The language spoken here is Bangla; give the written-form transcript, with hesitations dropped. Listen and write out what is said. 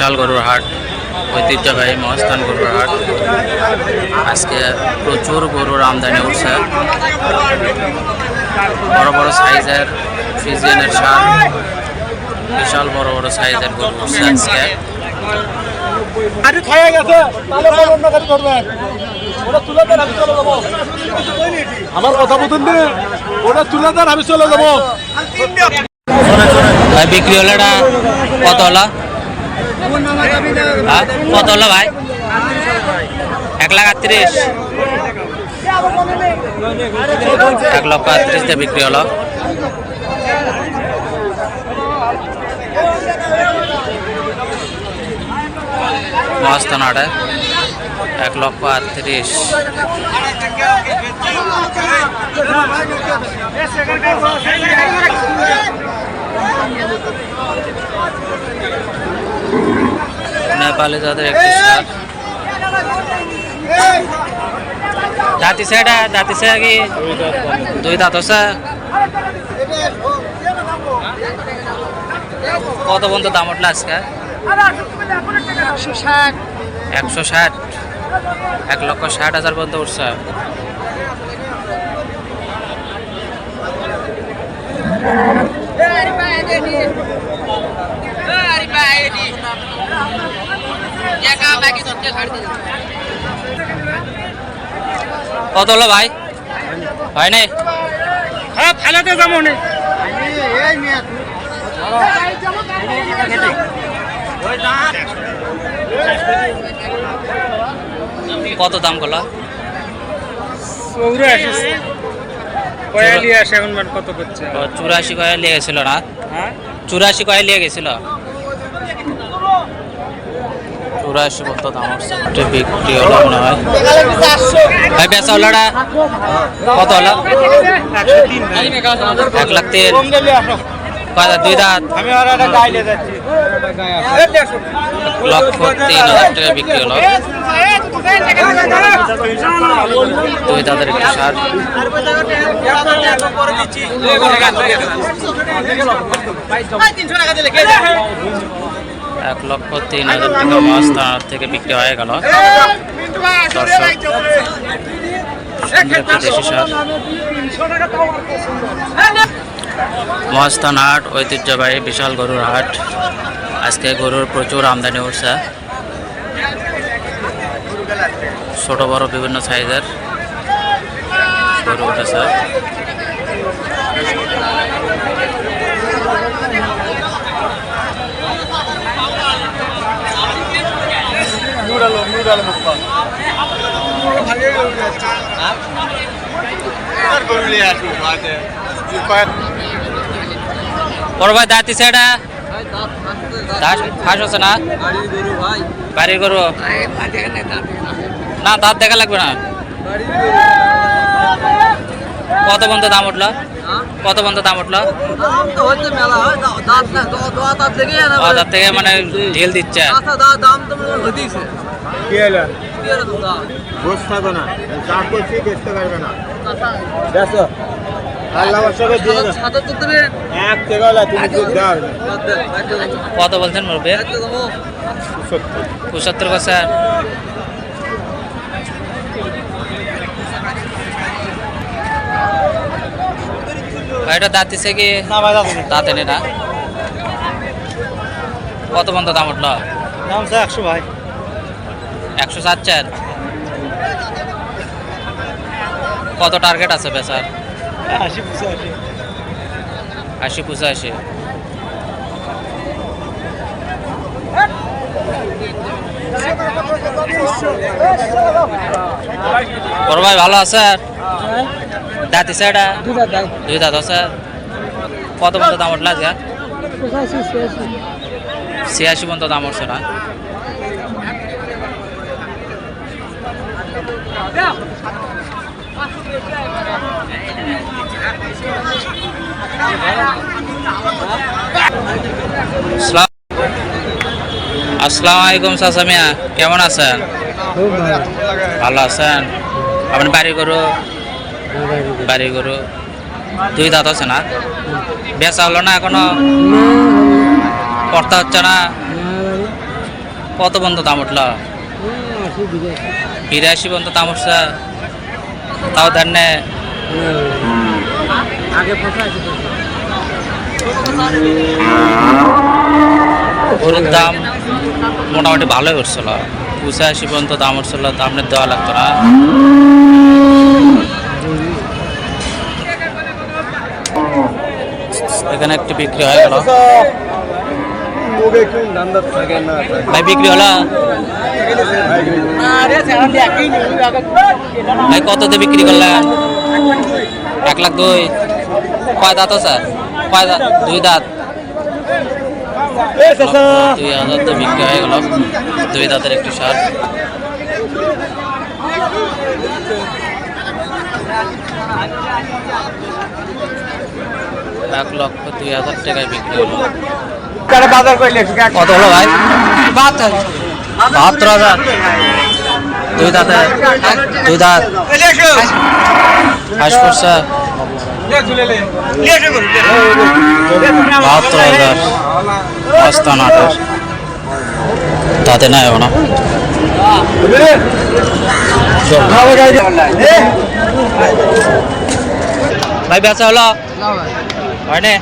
বিশাল গরুর হাট, ঐতিহ্যবাহী মহাস্থান গরুর হাট। আজকে প্রচুর গরুর আমদানি উঠছে। বড় বড় সাইজের ফ্রিজিয়ানের ষাঁড়, বিশাল বড় বড় সাইজের গরু উঠছে আজকে। আমার কথা বলতেন ওটা তুলে দেন, আমি চলে যাবো। ভাই বিক্রি হলো এটা কত হলো? কত হলো ভাই? 1,38,000, 1,38,000 দিয়ে বিক্রি হলো। মহাস্থান হাটে 1,38,000। নেপালে যাদের একটি ষাঁড়, দাঁতি সেটা দাঁতি সে কি 2 দাঁত আছে। কত পর্যন্ত দাম উঠলো আজকে? 160, 1,60,000 পর্যন্ত উঠছে। কত হলো ভাই? হয় নাই? হ্যাঁ, ফেলাতে যাবো না। কত দাম করলো? 84 কত করছে? 84 কয়ে নিয়ে গেছিল না? 84 কয়ে নিয়ে গেছিল। 84 কত দাম উঠছে? বিক্রি হলো মনে হয়। ভাই বেচা হলো কত হলো? 1,03,000। 2 দাঁত, 1,03,000 টাকা বিক্রি হলো। 2 দাঁতের একটি ষাঁড়। 1,03,000 টাকা মহাস্থান থেকে বিক্রি হয়ে গেল। দেশি ষাঁড়। মহাস্থান হাট ঐতিহ্যবাহী বিশাল গরুর হাট। আজকে গরুর প্রচুর আমদানি উঠছে। ছোট বড় বিভিন্ন সাইজের গরু উঠেছে। বড় ভাই দাঁতি সেটা ফাঁস হচ্ছে না? বাড়ির গরু না, দাঁত দেখা লাগবে না। কত পর্যন্ত দাম উঠলো? কত পর্যন্ত দাম উঠলো? দাঁত থেকে মানে ঢিল দিচ্ছে। কত বলছেন মুরব্বী? 75 বছর। এটা দাঁতিছে কি? দাঁতে নেই না। কত পর্যন্ত দাম উঠলো? 100 ভাই। 100 চাচ্ছেন? কত টার্গেট আছে বেচার? 80-85। বড় ভাই ভালো আছে? দাঁতি সেটা 2 দাঁত আছে। কত পর্যন্ত দাম উঠলো আজকে? 86 পর্যন্ত দাম উঠছে না? আসসালামু আলাইকুম চাচা মিয়া, কেমন আছেন? ভালো আছেন? আপনি বাড়ি গরু? বাড়ি গরু 2 দাঁত আছে না? বেচা হলো না এখনো? কর্তা হচ্ছে না? কত পর্যন্ত দাম উঠলো? 82 পর্যন্ত দাম উঠছে, তাও দেন না। গরুর দাম মোটামুটি ভালোই উঠছিল, 85 পর্যন্ত দাম উঠছিল, তো আপনার দেওয়া লাগতো না। এখানে একটি বিক্রি হয়ে গেল। ভাই বিক্রি হলো? ভাই কততে বিক্রি করলেন? 1,02,000। কয় দাঁত আছে? কয় দাঁত? 2 দাঁত। 2,000 তো বিক্রি হয়ে গেল, 2 দাঁতের একটি সার। $1,02,000 টাকায় বিক্রি হলো। কত হলো ভাই? 72,000। 2 দাঁতে, 2 দাঁত। হাঁস পড়ছে 72,000। অস্থান 28 তাতে নাই না। ভাই বেচা হলো? হয়নি?